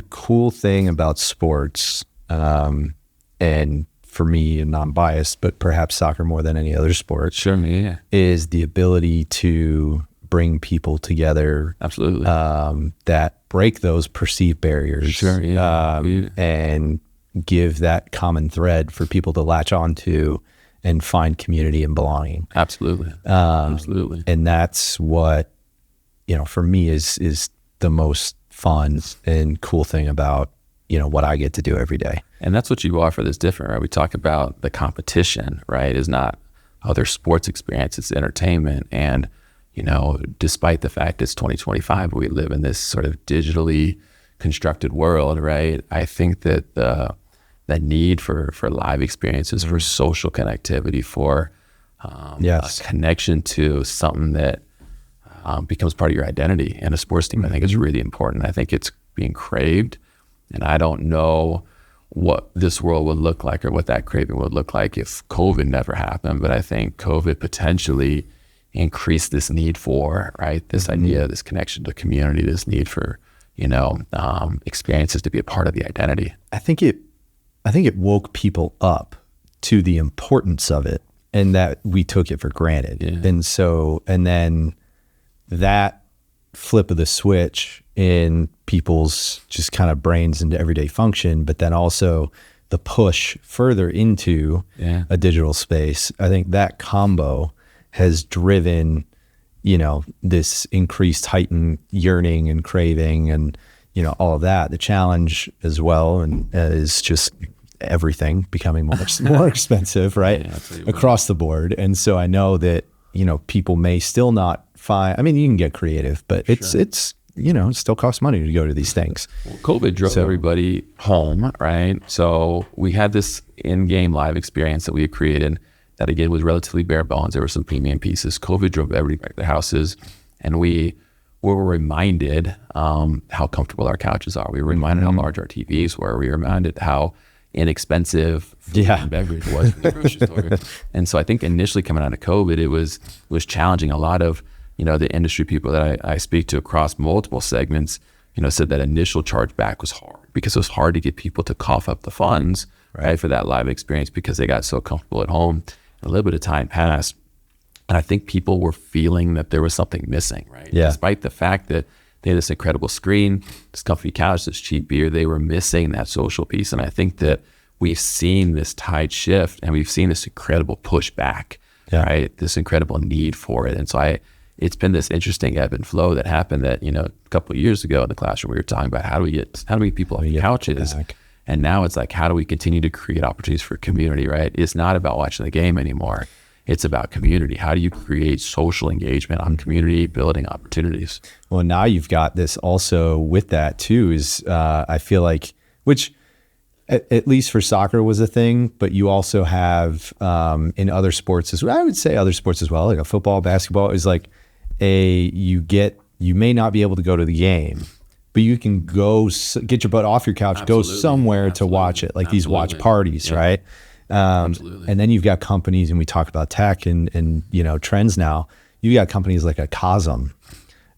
B: cool thing about sports, and for me, and non-biased, but perhaps soccer more than any other sport,
C: Sure, yeah.
B: is the ability to bring people together.
C: Absolutely.
B: That break those perceived barriers.
C: Sure, yeah.
B: And give that common thread for people to latch onto and find community and belonging.
C: Absolutely. Absolutely.
B: And that's what, you know, for me is the most fun and cool thing about, you know, what I get to do every day.
C: And that's what you offer that's different, right? We talk about the competition, right? Is not other sports experience, it's entertainment. And, you know, despite the fact it's 2025, we live in this sort of digitally constructed world, right? I think that the need for live experiences, for social connectivity, for a connection to something that becomes part of your identity and a sports team, I think is really important. I think it's being craved. And I don't know what this world would look like or what that craving would look like if COVID never happened. But I think COVID potentially increased this need for, right, this idea, this connection to community, this need for, you know, experiences to be a part of the identity.
B: I think it woke people up to the importance of it, and that we took it for granted.
C: Yeah.
B: And then that flip of the switch in people's just kind of brains into everyday function, but then also the push further into a digital space. I think that combo has driven, you know, this increased heightened yearning and craving and, you know, all of that. The challenge as well, and is just everything becoming more expensive, right? Yeah, across the board. And so I know that, you know, people may still not find, I mean, you can get creative, but it's, you know, it still costs money to go to these things.
C: Well, COVID drove everybody home, right? So we had this in-game live experience that we had created that, again, was relatively bare bones. There were some premium pieces. COVID drove everybody back to their houses, and we we were reminded how comfortable our couches are. We were reminded how large our TVs were. We were reminded how inexpensive food and beverage was in the grocery store. And so I think initially coming out of COVID, it was challenging. A lot of, the industry people that I speak to across multiple segments, said that initial chargeback was hard because it was hard to get people to cough up the funds right for that live experience because they got so comfortable at home. A little bit of time passed. And I think people were feeling that there was something missing, right?
B: Yeah.
C: Despite the fact that they had this incredible screen, this comfy couch, this cheap beer, they were missing that social piece. And I think that we've seen this tide shift and we've seen this incredible pushback, right? This incredible need for it. And so it's been this interesting ebb and flow that happened that, a couple of years ago in the classroom, we were talking about how do we get people off the couches? And now it's like, how do we continue to create opportunities for community, right? It's not about watching the game anymore. It's about community. How do you create social engagement on community building opportunities?
B: Well, now you've got this also with that too, is I feel like, which at least for soccer was a thing, but you also have in other sports as well. I would say other sports as well, like a football, basketball is like you may not be able to go to the game, but you can go get your butt off your couch, go somewhere to watch it, like these watch parties, right? And then you've got companies, and we talk about tech and trends now. You got companies like a Cosm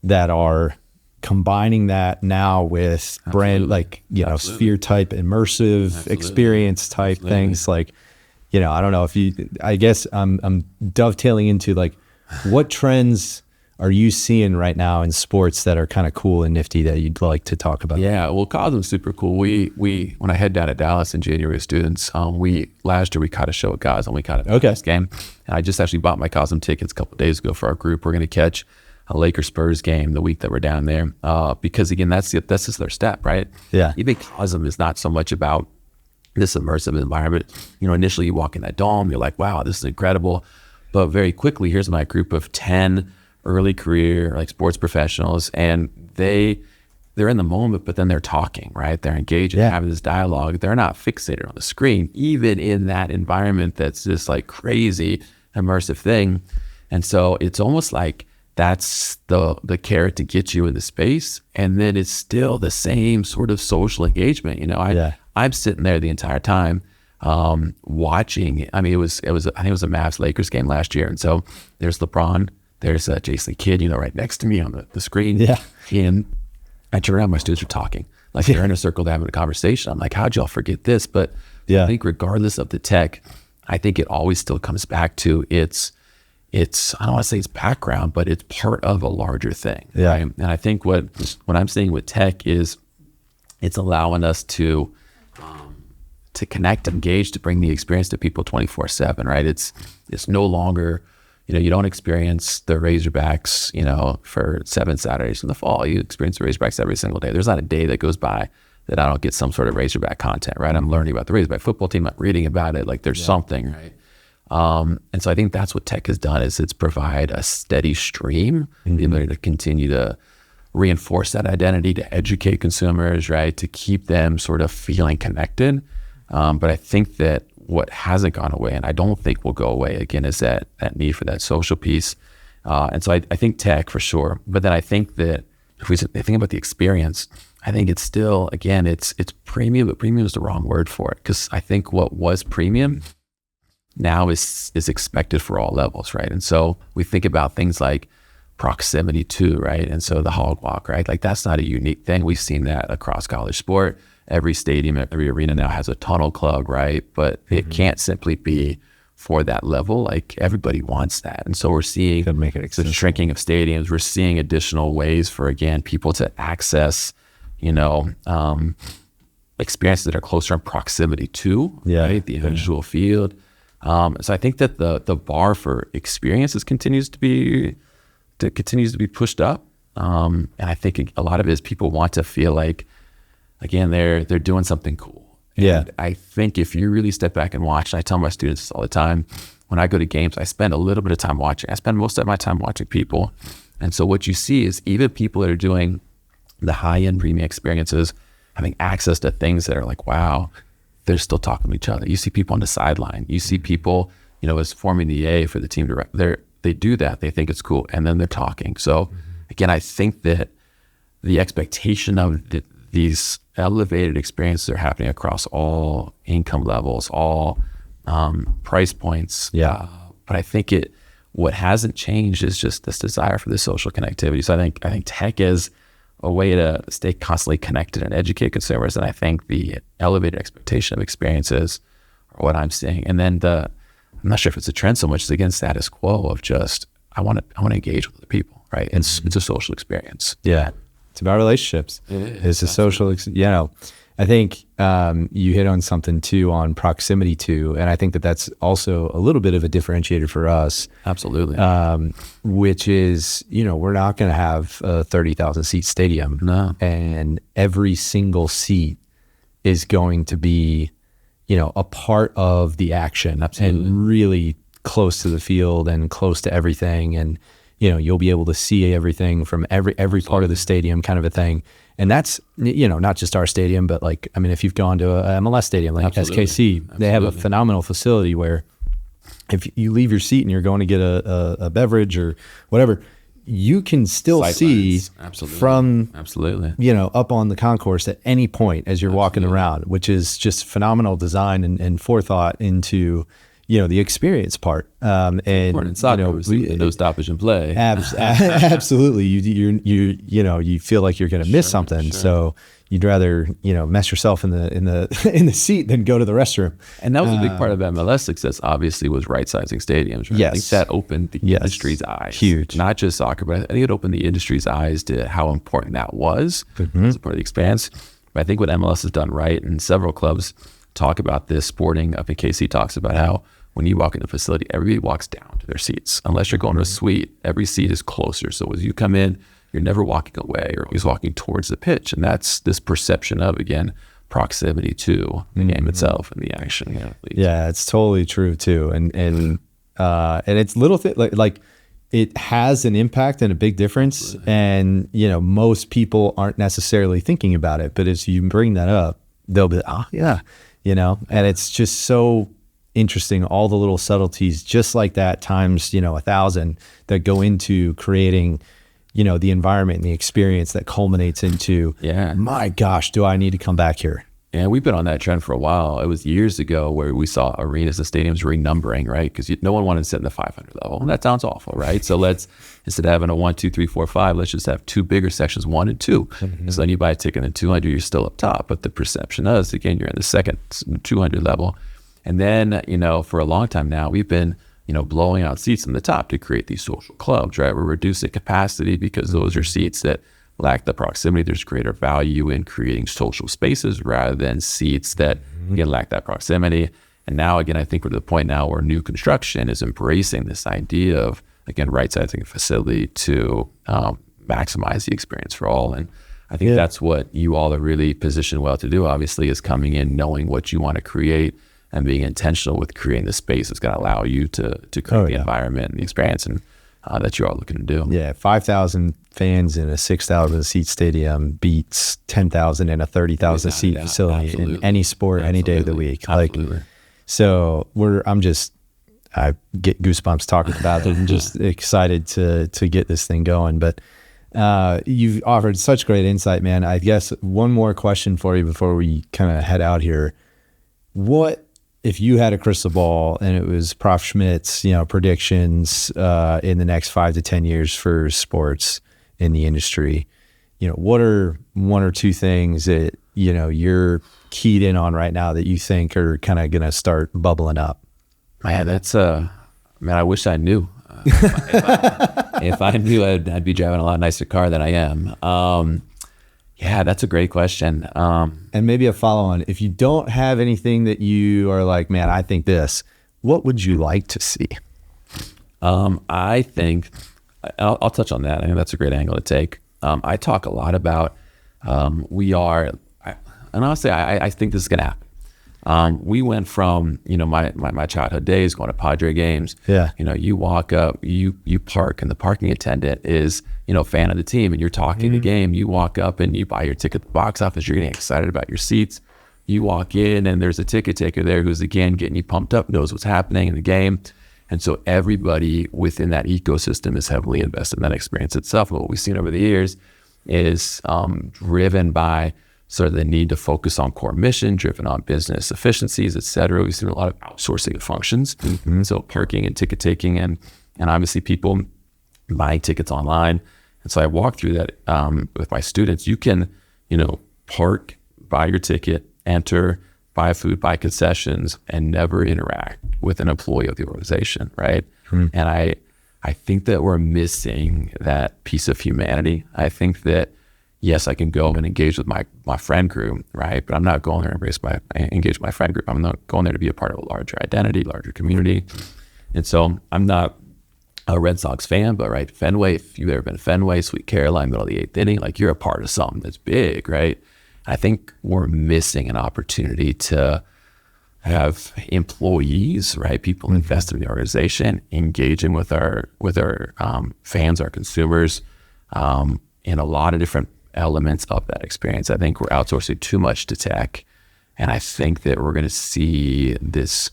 B: that are combining that now with brand like sphere type immersive experience type things. Like I don't know if I guess I'm dovetailing into like what trends are you seeing right now in sports that are kind of cool and nifty that you'd like to talk about?
C: Yeah, well, Cosm's super cool. We when I head down to Dallas in January with students, last year we caught a show at Cosm. We caught a this game, and I just actually bought my Cosm tickets a couple of days ago for our group. We're going to catch a Lakers Spurs game the week that we're down there, because again, that's just their step, right?
B: Yeah,
C: even Cosm is not so much about this immersive environment. Initially you walk in that dome, you're like, wow, this is incredible, but very quickly, here's my group of 10 early career like sports professionals, and they're in the moment, but then they're talking, right? They're engaged and having this dialogue. They're not fixated on the screen, even in that environment that's this like crazy immersive thing. And so it's almost like that's the carrot to get you in the space, and then it's still the same sort of social engagement. I'm sitting there the entire time watching. I mean, I think it was a Mavs Lakers game last year, and so there's LeBron. There's Jason Kidd, right next to me on the screen. Yeah. And I turn around, my students are talking. Like they're in a circle, they're having a conversation. I'm like, how'd y'all forget this? But I think regardless of the tech, I think it always still comes back to it's I don't want to say it's background, but it's part of a larger thing. Yeah. Right? And I think what I'm seeing with tech is it's allowing us to connect, engage, to bring the experience to people 24/7, right? It's no longer, you don't experience the Razorbacks, for 7 Saturdays in the fall. You experience the Razorbacks every single day. There's not a day that goes by that I don't get some sort of Razorback content, right? I'm learning about the Razorback football team. I'm reading about it. Like there's something, right? And so I think that's what tech has done, is it's provide a steady stream, the ability to continue to reinforce that identity, to educate consumers, right? To keep them sort of feeling connected. But I think that what hasn't gone away, and I don't think will go away again, is that need for that social piece. And so I think tech for sure. But then I think that if we think about the experience, I think it's still, again, it's premium, but premium is the wrong word for it. Because I think what was premium now is expected for all levels, right? And so we think about things like proximity too, right? And so the hog walk, right? Like that's not a unique thing. We've seen that across college sport. Every stadium, every arena now has a tunnel club, right? But it can't simply be for that level. Like everybody wants that. And so we're seeing the shrinking of stadiums. We're seeing additional ways for, again, people to access, experiences that are closer in proximity to, right? The visual field. So I think that the bar for experiences continues to be pushed up. And I think a lot of it is people want to feel like, again, they're doing something cool. And I think if you really step back and watch, and I tell my students this all the time, when I go to games, I spend a little bit of time watching. I spend most of my time watching people. And so what you see is even people that are doing the high-end premium experiences, having access to things that are like, wow, they're still talking to each other. You see people on the sideline. You see people, as forming the A for the team director. They do that. They think it's cool. And then they're talking. So again, I think that the expectation of these elevated experiences are happening across all income levels, all price points.
B: Yeah.
C: But I think what hasn't changed is just this desire for the social connectivity. So I think tech is a way to stay constantly connected and educate consumers. And I think the elevated expectation of experiences are what I'm seeing. And then I'm not sure if it's a trend so much as again status quo of just I want to engage with other people, right? It's a social experience.
B: Yeah, it's about relationships. It's a social, I think you hit on something too on proximity too, and I think that's also a little bit of a differentiator for us.
C: Absolutely.
B: Which is, we're not going to have a 30,000 seat stadium.
C: No.
B: And every single seat is going to be, a part of the action.
C: Absolutely.
B: And really close to the field and close to everything. And, you'll be able to see everything from every part of the stadium, kind of a thing. And that's, not just our stadium, but if you've gone to a MLS stadium like
C: Absolutely.
B: SKC,
C: Absolutely.
B: they have a phenomenal facility where if you leave your seat and you're going to get a beverage or whatever, you can still see from up on the concourse at any point as you're walking around, which is just phenomenal design and forethought into the experience part. And
C: in soccer, no stoppage in play.
B: Absolutely, you feel like you're going to miss something, so you'd rather mess yourself in the seat than go to the restroom.
C: And that was a big part of MLS success. Obviously, was right sizing stadiums. Right?
B: Yes,
C: I think that opened the industry's eyes.
B: Huge,
C: not just soccer, but I think it opened the industry's eyes to how important that was as a part of the expanse. But I think what MLS has done right, and several clubs talk about this. Sporting up in KC talks about how when you walk in the facility, everybody walks down to their seats. Unless you're going to a suite, every seat is closer. So as you come in, you're never walking away, you're always walking towards the pitch. And that's this perception of, again, proximity to the game itself and the action.
B: Yeah, it's totally true too. And it's little things like it has an impact and a big difference. Really? And, most people aren't necessarily thinking about it, but as you bring that up, they'll be, and it's just so interesting, all the little subtleties just like that times 1,000 that go into creating the environment and the experience that culminates into my gosh, do I need to come back here?
C: Yeah, we've been on that trend for a while. It was years ago where we saw arenas and stadiums renumbering, right? Because no one wanted to sit in the 500 level. And that sounds awful, right? So let's, instead of having a 1, 2, 3, 4, 5, let's just have two bigger sections, 1 and 2. So then you buy a ticket in 200, you're still up top. But the perception is, again, you're in the second 200 level. And then, for a long time now, we've been, blowing out seats in the top to create these social clubs, right? We're reducing capacity because those are seats that lack the proximity. There's greater value in creating social spaces rather than seats that, again, lack that proximity. And now, again, I think we're to the point now where new construction is embracing this idea of, again, right-sizing a facility to maximize the experience for all. And I think that's what you all are really positioned well to do, obviously, is coming in, knowing what you want to create, and being intentional with creating the space that's going to allow you to create the environment and the experience and that you're all looking to do.
B: Yeah, 5,000 fans in a 6,000 seat stadium beats 10,000 in a 30,000 seat facility in any sport, any day of the week.
C: Absolutely.
B: So I get goosebumps talking about it. I'm just excited to get this thing going. But you've offered such great insight, man. I guess one more question for you before we kind of head out here. What if you had a crystal ball and it was Prof Schmitt's, predictions in the next 5 to 10 years for sports in the industry? What are 1 or 2 things that you're keyed in on right now that you think are kind of going to start bubbling up?
C: Man, I wish I knew. If I knew, I'd be driving a lot nicer car than I am. Yeah, that's a great question.
B: And maybe a follow-on. If you don't have anything that you are like, man, I think this, what would you like to see?
C: I think, I'll touch on that. I think that's a great angle to take. I talk a lot about, and honestly, I think this is going to happen. We went from, my childhood days going to Padre games.
B: Yeah.
C: You walk up, you park, and the parking attendant is, fan of the team, and you're talking the game. You walk up and you buy your ticket at the box office. You're getting excited about your seats. You walk in and there's a ticket taker there who's, again, getting you pumped up, knows what's happening in the game. And so everybody within that ecosystem is heavily invested in that experience itself. And what we've seen over the years is driven by sort of the need to focus on core mission, driven on business efficiencies, et cetera. We've seen a lot of outsourcing of functions. So parking and ticket taking and obviously people buying tickets online. And so I walk through that with my students. You can, park, buy your ticket, enter, buy food, buy concessions, and never interact with an employee of the organization, right? And I think that we're missing that piece of humanity. I think that, yes, I can go and engage with my friend group, right? But I'm not going there to engage with my friend group. I'm not going there to be a part of a larger identity, larger community. And so I'm not a Red Sox fan, but right, Fenway, if you've ever been to Fenway, Sweet Caroline, middle of the 8th inning, like you're a part of something that's big, right? I think we're missing an opportunity to have employees, right? People invested in the organization, engaging with our fans, our consumers, in a lot of different elements of that experience. I think we're outsourcing too much to tech, and I think that we're going to see this.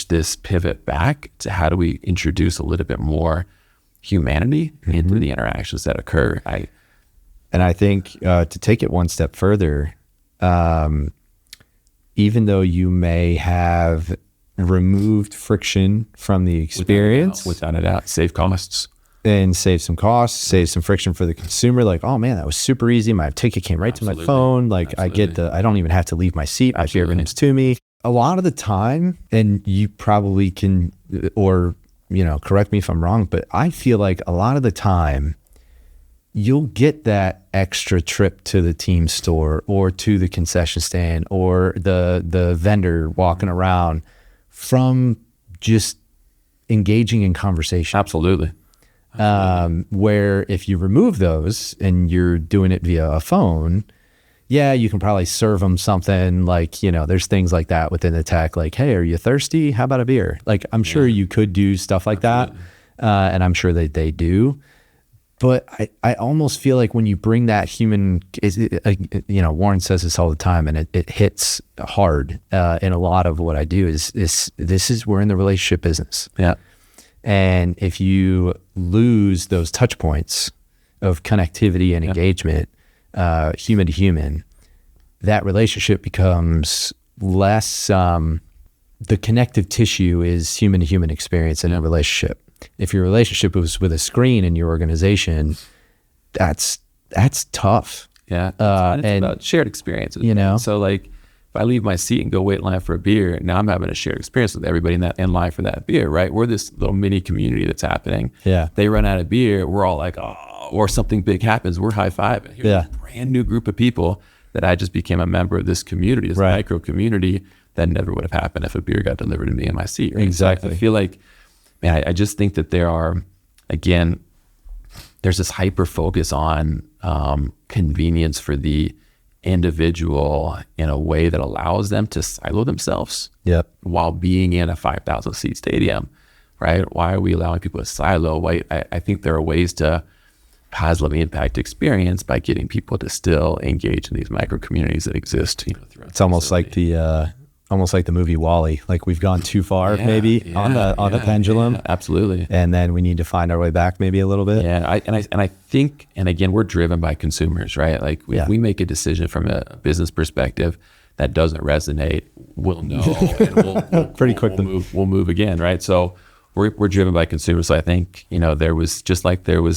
C: This pivot back to how do we introduce a little bit more humanity into the interactions that occur.
B: And I think to take it one step further, even though you may have removed friction from the experience,
C: without a doubt, save costs.
B: And save some costs, save some friction for the consumer. Like, oh man, that was super easy. My ticket came right to my phone. Like I don't even have to leave my seat. My fare comes to me. A lot of the time, and you probably can, or, correct me if I'm wrong, but I feel like a lot of the time you'll get that extra trip to the team store or to the concession stand or the vendor walking around from just engaging in conversation.
C: Absolutely.
B: Where if you remove those and you're doing it via a phone, yeah, you can probably serve them something like, there's things like that within the tech, like, hey, are you thirsty? How about a beer? Like, I'm sure you could do stuff like that. And I'm sure that they do. But I almost feel like when you bring that human, Warren says this all the time, and it hits hard in a lot of what I do is we're in the relationship business.
C: Yeah.
B: And if you lose those touch points of connectivity and engagement, human to human, that relationship becomes less, the connective tissue is human to human experience in a relationship. If your relationship was with a screen in your organization, that's tough.
C: Yeah. And about shared experiences. So like if I leave my seat and go wait in line for a beer, now I'm having a shared experience with everybody in line for that beer, right? We're this little mini community that's happening.
B: Yeah.
C: They run out of beer, we're all like, oh, or something big happens, we're high-fiving. Here's a brand new group of people that I just became a member of this community, this micro community that never would have happened if a beer got delivered to me in my seat. Right?
B: Exactly.
C: So I feel like, man, I just think that there are, again, there's this hyper focus on convenience for the individual in a way that allows them to silo themselves while being in a 5,000 seat stadium, right? Why are we allowing people to silo? I think there are ways to positively impact experience by getting people to still engage in these micro communities that exist.
B: It's almost like the movie WALL-E. Like we've gone too far, maybe on the pendulum.
C: Yeah, absolutely.
B: And then we need to find our way back, maybe a little bit.
C: Yeah, I think, and again, we're driven by consumers, right? Like if we make a decision from a business perspective that doesn't resonate, we'll know, and we'll
B: pretty quickly.
C: We'll move again, right? So we're driven by consumers. So I think, there was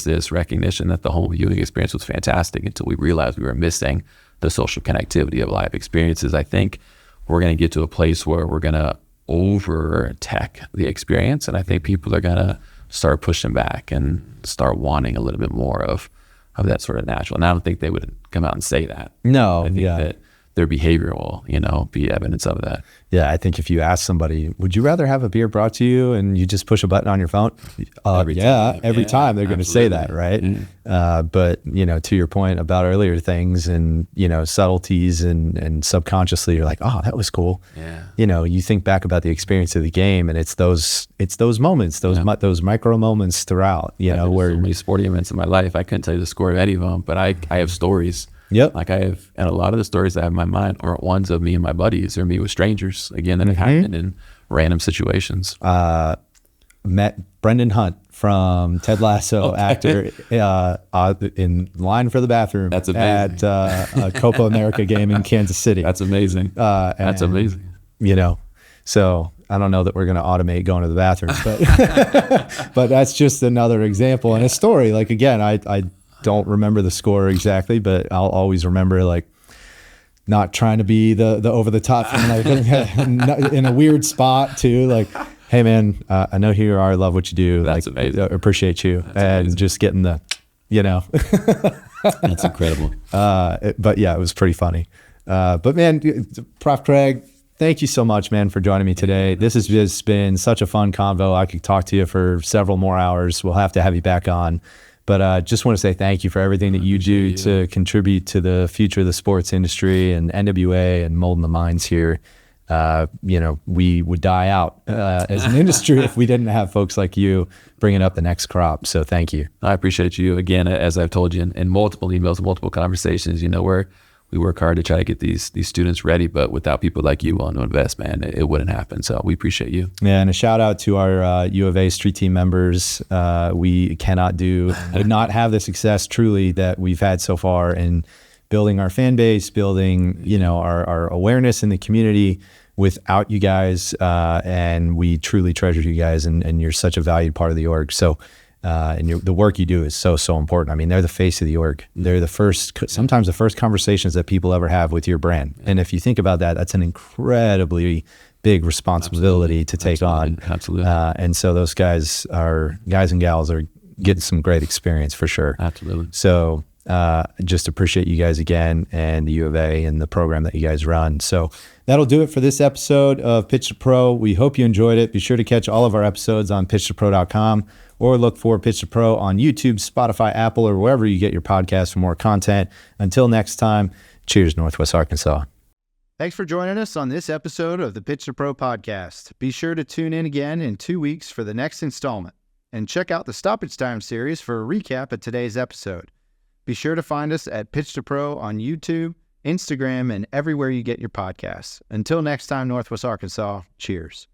C: this recognition that the home viewing experience was fantastic until we realized we were missing the social connectivity of live experiences. I think we're going to get to a place where we're going to over tech the experience. And I think people are going to start pushing back and start wanting a little bit more of that sort of natural. And I don't think they would come out and say that.
B: No.
C: I think that their behavior will, be evidence of that.
B: Yeah. I think if you ask somebody, would you rather have a beer brought to you and you just push a button on your phone? Every time they're going to say that. Right. But, to your point about earlier things and, subtleties and subconsciously you're like, oh, that was cool.
C: Yeah.
B: You think back about the experience of the game and it's those moments, those micro moments throughout, where
C: so many sporting events in my life. I couldn't tell you the score of any of them, but I have stories
B: Yep.
C: Like and a lot of the stories I have in my mind aren't ones of me and my buddies or me with strangers. Again, that have happened in random situations.
B: Met Brendan Hunt from Ted Lasso, actor, in line for the bathroom.
C: That's amazing.
B: At a Copa America game in Kansas City.
C: That's amazing. That's amazing.
B: So I don't know that we're going to automate going to the bathroom, but that's just another example and a story. Like, again, I don't remember the score exactly, but I'll always remember, like, not trying to be the over the top thing, like, in a weird spot too. Like, hey man, I know who you are. I love what you do.
C: That's
B: like,
C: amazing.
B: Appreciate you.
C: That's
B: and
C: amazing.
B: Just getting the,
C: That's incredible.
B: But yeah, it was pretty funny. But man, Prof. Craig, thank you so much, man, for joining me today. This has just been such a fun convo. I could talk to you for several more hours. We'll have to have you back on. But just want to say thank you for everything that you do to contribute to the future of the sports industry and NWA and molding the minds here. We would die out as an industry if we didn't have folks like you bringing up the next crop. So thank you.
C: I appreciate you. Again, as I've told you in multiple emails, multiple conversations, we work hard to try to get these students ready, but without people like you willing to invest, man, it wouldn't happen. So we appreciate you.
B: Yeah, and a shout out to our U of A street team members. We would not have the success truly that we've had so far in building our fan base, building, our awareness in the community without you guys. And we truly treasure you guys, and you're such a valued part of the org. So, the work you do is so, so important. I mean, they're the face of the org. They're sometimes the first conversations that people ever have with your brand. And if you think about that, that's an incredibly big responsibility to take on.
C: Absolutely.
B: And so those guys and gals are getting some great experience for sure.
C: Absolutely.
B: So, just appreciate you guys again, and the U of A and the program that you guys run. So that'll do it for this episode of Pitch to Pro. We hope you enjoyed it. Be sure to catch all of our episodes on pitchtopro.com, or look for Pitch to Pro on YouTube, Spotify, Apple, or wherever you get your podcasts for more content. Until next time, cheers, Northwest Arkansas.
A: Thanks for joining us on this episode of the Pitch to Pro podcast. Be sure to tune in again in 2 weeks for the next installment, and check out the Stoppage Time series for a recap of today's episode. Be sure to find us at Pitch to Pro on YouTube, Instagram, and everywhere you get your podcasts. Until next time, Northwest Arkansas, cheers.